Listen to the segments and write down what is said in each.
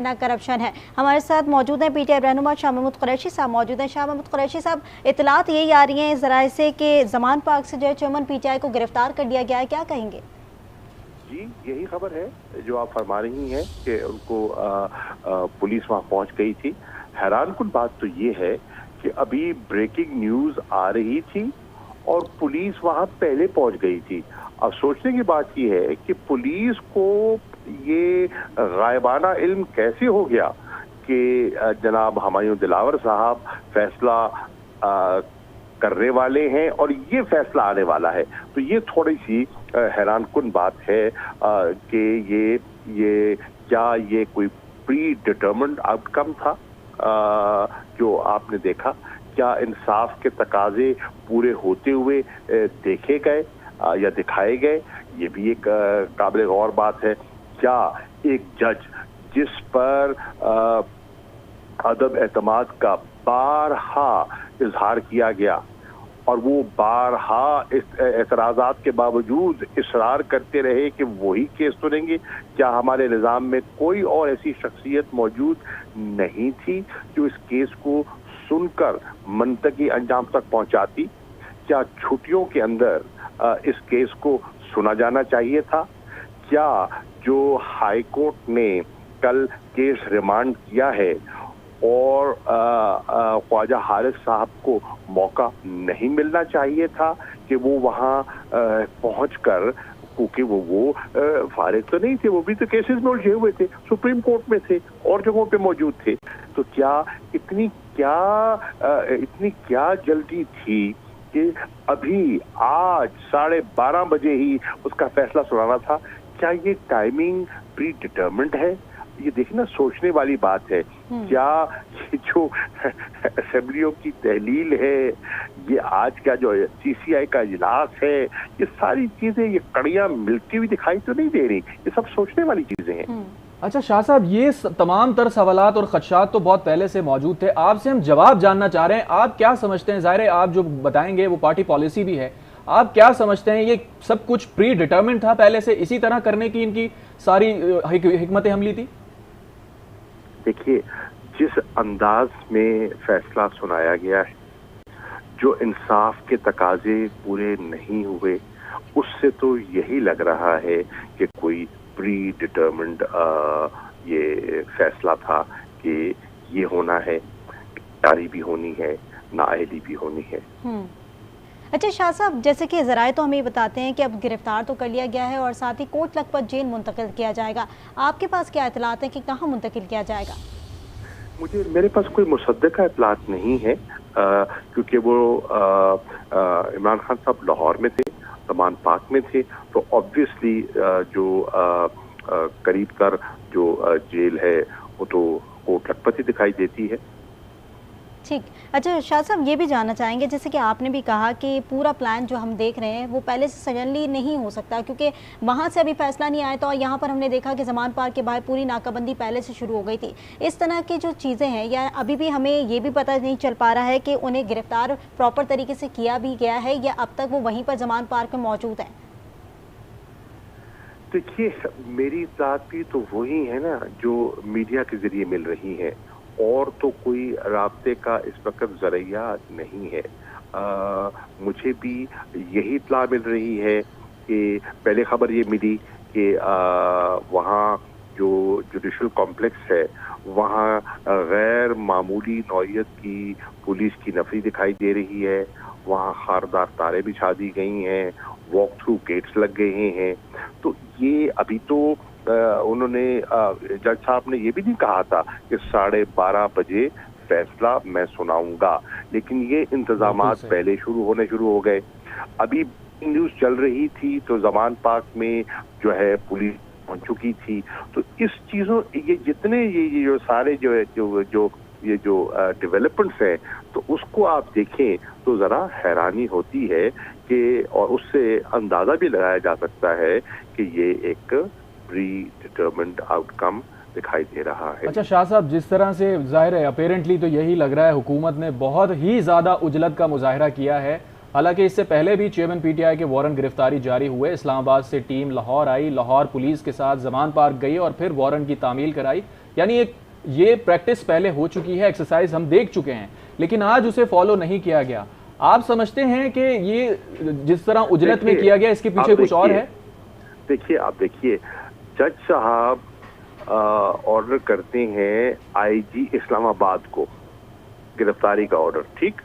ना करप्शन है। हमारे साथ मौजूद हैं पीटीआई रहनुमा शाह महमूद कुरैशी साहब मौजूद हैं। शाह महमूद कुरैशी साहब, इतलात यही आ रही हैं इस जराये से कि जमान पार्क से जो है चेयरमैन पीटीआई को गिरफ्तार कर लिया गया है, क्या कहेंगे? जी, यही खबर है जो आप फरमा रही हैं कि उनको पुलिस वहां पहुंच गई थी। हैरानकुन बात तो ये है कि अभी ब्रेकिंग न्यूज आ रही थी और पुलिस वहां पहले पहुंच गई थी। अब सोचने की बात ये है कि पुलिस को ये गायबाना इल्म कैसे हो गया कि जनाब हुमायूं दिलावर साहब फैसला करने वाले हैं और ये फैसला आने वाला है। तो ये थोड़ी सी हैरानकुन बात है कि ये क्या ये कोई प्री डिटर्मिन्ड आउटकम था जो आपने देखा? क्या इंसाफ के तकाजे पूरे होते हुए देखे गए या दिखाए गए? ये भी एक काबिल गौर बात है। क्या एक जज जिस पर अदब एतमाद का बारहा इजहार किया गया और वो बारहा एतराज़ात के बावजूद इसरार करते रहे कि वही केस सुनेंगे, क्या हमारे निज़ाम में कोई और ऐसी शख्सियत मौजूद नहीं थी जो इस केस को सुनकर मंतकी अंजाम तक पहुंचाती? क्या छुट्टियों के अंदर इस केस को सुना जाना चाहिए था? क्या जो हाई कोर्ट ने कल केस रिमांड किया है और ख्वाजा हारिस साहब को मौका नहीं मिलना चाहिए था कि वो वहाँ पहुंचकर, क्योंकि वो फारिग तो नहीं थे, वो भी तो केसेस में उलझे हुए थे, सुप्रीम कोर्ट में थे और जगहों पे मौजूद थे। तो क्या इतनी क्या जल्दी थी कि अभी आज 12:30 बजे ही उसका फैसला सुनाना था? क्या ये टाइमिंग प्री डिटर्मिन्ड है? ये देखना सोचने वाली बात है। क्या ये जो असेंबलियों की तहलील है, ये आज का जो सीसीआई का इजलास है, ये सारी चीजें, ये कड़ियां मिलती हुई दिखाई तो नहीं दे रही? ये सब सोचने वाली चीजें हैं। अच्छा शाह साहब, ये तमाम तर सवालात और खदशात तो बहुत पहले से मौजूद थे। आपसे हम जवाब जानना चाह रहे हैं, आप क्या समझते हैं? ज़ाहिर है आप जो बताएंगे वो पार्टी पॉलिसी भी है, आप क्या समझते हैं ये सब कुछ प्री डिटर्मिन्ड था पहले से, इसी तरह करने की इनकी सारी हिकमत अमली थी? देखिए, जिस अंदाज में फैसला सुनाया गया है, जो इंसाफ के तकाजे पूरे नहीं हुए, उससे तो यही लग रहा है कि कोई प्री डिटर्मिन्ड ये फैसला था कि ये होना है, जारी भी होनी है, नाअहली भी होनी है। अच्छा शाह साहब, जैसे कि ज़राए तो हमें बताते हैं कि अब गिरफ्तार तो कर लिया गया है और साथ ही कोट लखपत जेल मुंतकिल किया जाएगा। आपके पास क्या इतलात है कि कहाँ मुंतकिल किया जाएगा? मेरे पास कोई मुसद्दका इतलात नहीं है क्योंकि वो इमरान खान साहब लाहौर में थे, जमान पार्क में थे, तो ऑब्वियसली जो करीब तर जो जेल है वो तो कोट लखपत ही दिखाई देती है। ठीक। अच्छा शाह साहब, ये भी जानना चाहेंगे, जैसे कि आपने भी कहा कि पूरा प्लान जो हम देख रहे हैं वो पहले से सडनली नहीं हो सकता क्योंकि वहाँ से अभी फैसला नहीं आया था और यहाँ पर हमने देखा कि जमान पार्क के बाहर पूरी नाकाबंदी पहले से शुरू हो गई थी। इस तरह की जो चीज़ें हैं, या अभी भी हमें ये भी पता नहीं चल पा रहा है कि उन्हें गिरफ्तार प्रॉपर तरीके से किया भी गया है या अब तक वो वहीं पर जमान पार्क में मौजूद है? देखिए, मेरी इत्तलात भी तो वही है ना जो मीडिया के जरिए मिल रही है, और तो कोई राब्ते का इस वक्त जरिया नहीं है। मुझे भी यही इत्तला मिल रही है कि पहले खबर ये मिली कि वहाँ जो जुडिशल कॉम्प्लेक्स है वहाँ गैर मामूली नौइयत की पुलिस की नफरी दिखाई दे रही है। वहाँ खारदार तारे बिछा दी गई हैं, वॉक थ्रू गेट्स लग गए हैं। तो ये अभी तो उन्होंने जज साहब ने ये भी नहीं कहा था कि 12:30 बजे फैसला मैं सुनाऊंगा, लेकिन ये इंतजामात पहले शुरू हो गए। अभी न्यूज चल रही थी तो जमान पार्क में जो है पुलिस पहुंच चुकी थी। तो इस चीजों ये जितने ये जो सारे जो डेवलपमेंट्स हैं, तो उसको आप देखें तो जरा हैरानी होती है कि, और उससे अंदाजा भी लगाया जा सकता है कि ये एक प्री डिटर्मिन्ड आउटकम दिखाई दे रहा है। अच्छा शाह साहब, जिस तरह से जाहिर है अपेरेंटली तो यही लग रहा है हुकूमत ने बहुत ही ज़्यादा उजलत का मुजाहरा किया है हालांकि इससे पहले भी चेयरमैन पीटीआई के वारंट गिरफ्तारी जारी हुए। इस्लामाबाद से टीम लाहौर आई, लाहौर पुलिस के साथ जमान पार्क गई और फिर वारंट की तामील कराई। यानी ये प्रैक्टिस पहले हो चुकी है, एक्सरसाइज हम देख चुके हैं, लेकिन आज उसे फॉलो नहीं किया गया। आप समझते हैं कि ये जिस तरह उजलत में किया गया इसके पीछे कुछ और है? देखिए, आप देखिए, जज साहब ऑर्डर करते हैं आईजी इस्लामाबाद को गिरफ्तारी का ऑर्डर, ठीक,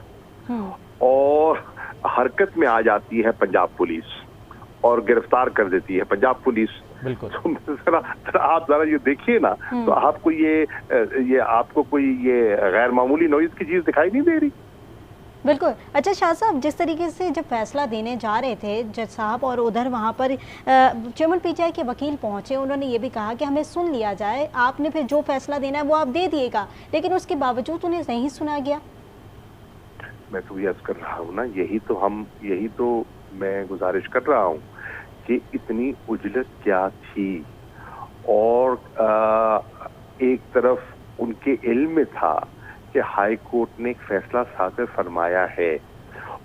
और हरकत में आ जाती है पंजाब पुलिस और गिरफ्तार कर देती है पंजाब पुलिस। बिल्कुल। तो आप जरा ये देखिए ना, तो आपको ये आपको कोई ये गैर मामूली नॉइज की चीज दिखाई नहीं दे रही? बिल्कुल। अच्छा शाह साहब, जिस तरीके से जब फैसला देने जा रहे थे जज साहब और उधर वहाँ पर चेयरमैन पीटीआई के वकील पहुँचे, उन्होंने ये भी कहा कि हमें सुन लिया जाए, आपने फिर जो फैसला देना है वो आप दे दिएगा, लेकिन उसके बावजूद उन्हें नहीं सुना गया। मैं तो यस कर रहा हूँ ना, यही तो मैं गुजारिश कर रहा हूँ कि इतनी उजलत क्या थी, और एक तरफ उनके इल्म में था कि हाई कोर्ट ने एक फैसला सादर फरमाया है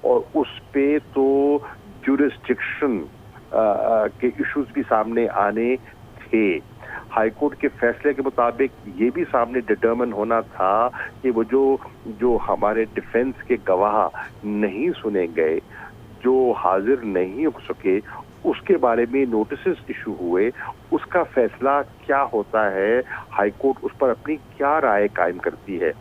और उस पे तो जुरिस्डिक्शन के इश्यूज भी सामने आने थे। हाई कोर्ट के फैसले के मुताबिक ये भी सामने डिटर्मिन होना था कि वो जो हमारे डिफेंस के गवाह नहीं सुने गए, जो हाजिर नहीं हो सके, उसके बारे में नोटिस इशू हुए, उसका फैसला क्या होता है, हाई कोर्ट उस पर अपनी क्या राय कायम करती है।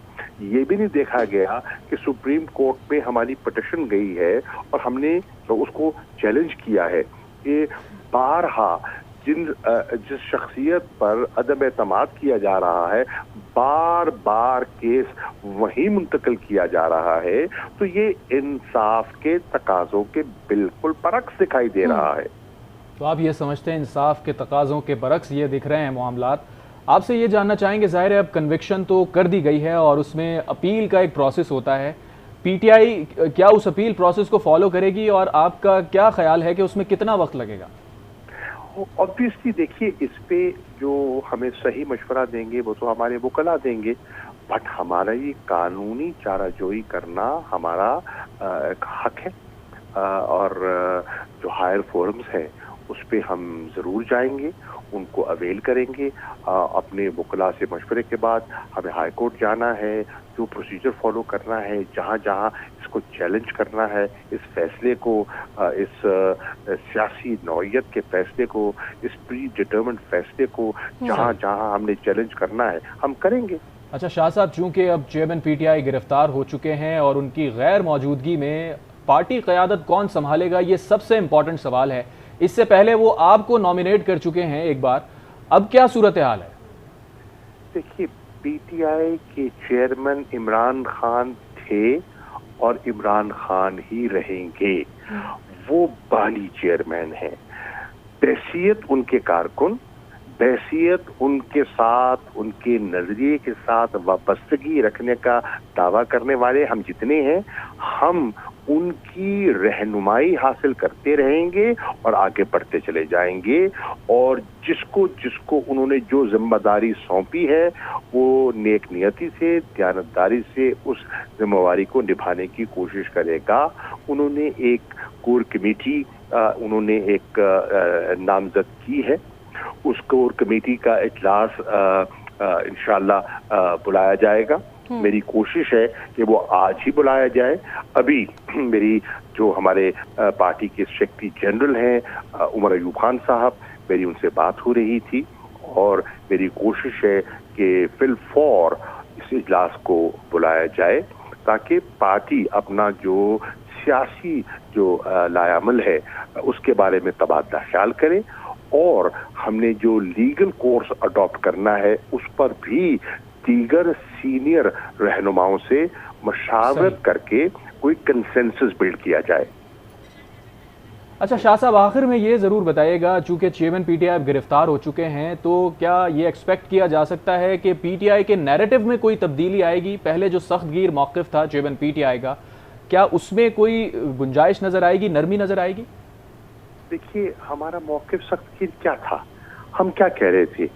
ये भी नहीं देखा गया कि सुप्रीम कोर्ट में हमारी पिटिशन गई है और हमने उसको चैलेंज किया है कि बारहा जिस शख्सियत पर अदम एतमाद किया जा रहा है, बार बार केस वहीं मुंतकिल किया जा रहा है, तो ये इंसाफ के तकाजों के बिल्कुल बरक्स दिखाई दे रहा है। तो आप ये समझते हैं इंसाफ के तकाजों के बरक्स ये दिख रहे हैं मामलात? आपसे ये जानना चाहेंगे, ज़ाहिर है अब कन्विक्शन तो कर दी गई है और उसमें अपील का एक प्रोसेस होता है, पीटीआई क्या उस अपील प्रोसेस को फॉलो करेगी और आपका क्या ख्याल है कि उसमें कितना वक्त लगेगा? ऑब्वियसली देखिए, इस पे जो हमें सही मशवरा देंगे वो तो हमारे वकला देंगे, बट हमारा ये कानूनी चाराजोई करना हमारा एक हक है, और जो हायर फोरम्स हैं उस पे हम ज़रूर जाएंगे, उनको अवेल करेंगे। अपने वकला से मशवरे के बाद हमें हाई कोर्ट जाना है, जो प्रोसीजर फॉलो करना है, जहाँ जहाँ इसको चैलेंज करना है, इस फैसले को, इस सियासी नौयत के फैसले को, इस प्री डिटर्मिन्ड फैसले को जहाँ जहाँ हमने चैलेंज करना है, हम करेंगे। अच्छा शाह साहब, चूंकि अब चेयरमैन पीटीआई गिरफ्तार हो चुके हैं और उनकी गैर मौजूदगी में पार्टी क़यादत कौन संभालेगा, ये सबसे इम्पोर्टेंट सवाल है। इससे पहले वो आपको नॉमिनेट कर चुके हैं एक बार, अब क्या सूरत हाल है? देखिए, पीटीआई के चेयरमैन इमरान खान थे और इमरान खान ही रहेंगे। वो बानी चेयरमैन हैं, बैसियत उनके कारकुन, बैसियत उनके साथ, उनके नजरिए के साथ वाबस्तगी रखने का दावा करने वाले हम जितने हैं, हम उनकी रहनुमाई हासिल करते रहेंगे और आगे बढ़ते चले जाएंगे, और जिसको जिसको उन्होंने जो जिम्मेदारी सौंपी है वो नेक नियति से, दयानतदारी से उस जिम्मेवारी को निभाने की कोशिश करेगा। उन्होंने एक कोर कमेटी उन्होंने एक नामजद की है, उस कोर कमेटी का इजलास इंशाअल्लाह बुलाया जाएगा। मेरी कोशिश है कि वो आज ही बुलाया जाए। अभी मेरी जो हमारे पार्टी के सेक्रेटरी जनरल हैं उमर अयूब खान साहब, मेरी उनसे बात हो रही थी और मेरी कोशिश है कि फिल फॉर इस इजलास को बुलाया जाए ताकि पार्टी अपना जो सियासी जो लायामल है उसके बारे में तबादला ख्याल करे, और हमने जो लीगल कोर्स अडॉप्ट करना है उस पर भी दीगर सीनियर रहनुमाओं से मशावरत करके कोई कंसेंसस बिल्ड किया जाए। अच्छा शाह साहब, आखिर में ये ज़रूर बताइएगा, चूंकि चेयरमैन पीटीआई गिरफ्तार हो चुके हैं, तो क्या ये एक्सपेक्ट किया जा सकता है कि पीटीआई के नैरेटिव में कोई तब्दीली आएगी? पहले जो सख्तगीर मौक़िफ़ था चेयरमैन पीटीआई का, क्या उसमें कोई गुंजाइश नज़र आएगी, नरमी नज़र आएगी? देखिए, हमारा मौक़िफ़ सख्तगीर क्या था, हम क्या कह रहे थे?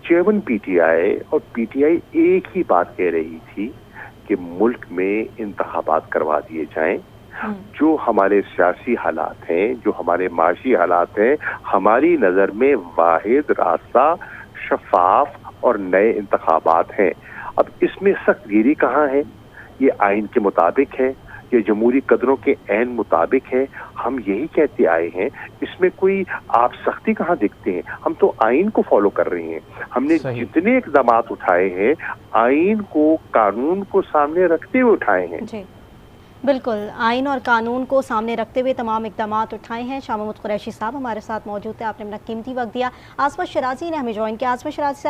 चेयरमैन पीटीआई और पीटीआई एक ही बात कह रही थी कि मुल्क में इंतखाबात करवा दिए जाएं, जो हमारे सियासी हालात हैं, जो हमारे माशी हालात हैं, हमारी नज़र में वाहिद रास्ता शफाफ और नए इंतखाबात हैं। अब इसमें सख्त गिरी कहाँ है? ये आइन के मुताबिक है, ये जमहूरी कदरों के ऐन मुताबिक है। हम यही कहते आए हैं, इसमें कोई आप सख्ती कहाँ देखते हैं? हम तो आइन को फॉलो कर रहे हैं। हमने जितने इक़दाम उठाए हैं आइन को, कानून को सामने रखते हुए उठाए हैं। जी बिल्कुल, आइन और कानून को सामने रखते हुए तमाम इक़दाम उठाए हैं। शाह महमूद कुरैशी साहब हमारे साथ मौजूद थे, आपने अपना कीमती वक्त दिया। आसमा शराजी ने हमें ज्वाइन किया। आसमा शराजी